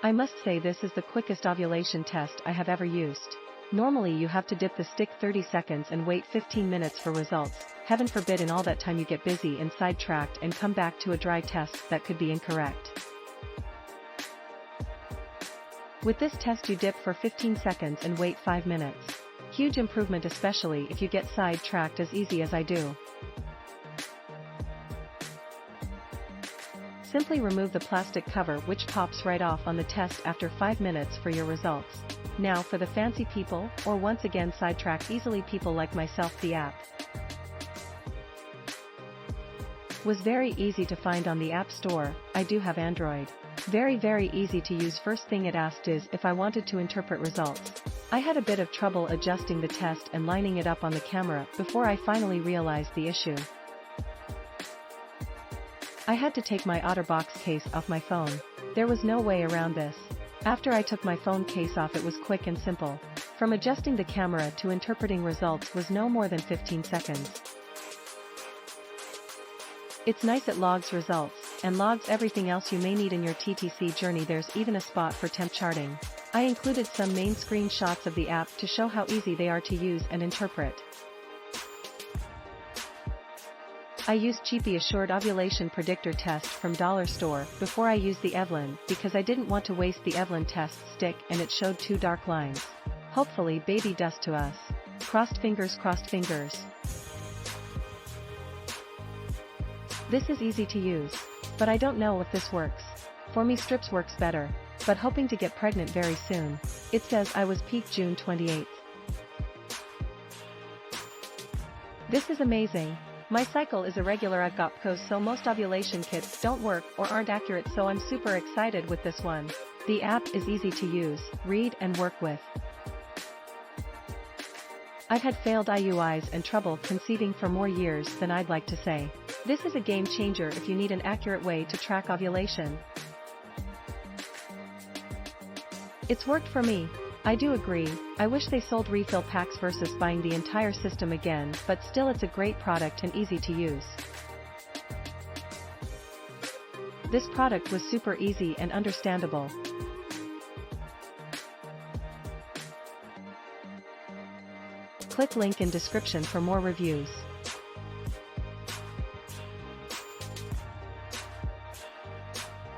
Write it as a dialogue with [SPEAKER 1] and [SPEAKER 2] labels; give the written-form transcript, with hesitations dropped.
[SPEAKER 1] I must say this is the quickest ovulation test I have ever used. Normally you have to dip the stick 30 seconds and wait 15 minutes for results. Heaven forbid in all that time you get busy and sidetracked and come back to a dry test that could be incorrect. With this test you dip for 15 seconds and wait 5 minutes. Huge improvement, especially if you get sidetracked as easy as I do. Simply remove the plastic cover, which pops right off on the test after 5 minutes for your results. Now for the fancy people, or once again sidetrack easily people like myself, the app was very easy to find on the App Store. I do have Android. Very easy to use. First thing it asked is if I wanted to interpret results. I had a bit of trouble adjusting the test and lining it up on the camera before I finally realized the issue. I had to take my OtterBox case off my phone. There was no way around this. After I took my phone case off, it was quick and simple. From adjusting the camera to interpreting results was no more than 15 seconds. It's nice, it logs results, and logs everything else you may need in your TTC journey. There's even a spot for temp charting. I included some main screenshots of the app to show how easy they are to use and interpret. I used Cheapy Assured Ovulation Predictor test from Dollar Store before I used the Eveline because I didn't want to waste the Eveline test stick and it showed 2 dark lines. Hopefully baby dust to us. Crossed fingers, crossed fingers. This is easy to use. But I don't know if this works. For me strips works better, but hoping to get pregnant very soon. It says I was peak June 28th. This is amazing. My cycle is irregular. I've got PCOS, so most ovulation kits don't work or aren't accurate, so I'm super excited with this one. The app is easy to use, read and work with. I've had failed IUIs and trouble conceiving for more years than I'd like to say. This is a game changer if you need an accurate way to track ovulation. It's worked for me. I do agree. I wish they sold refill packs versus buying the entire system again, but still it's a great product and easy to use. This product was super easy and understandable. Click link in description for more reviews.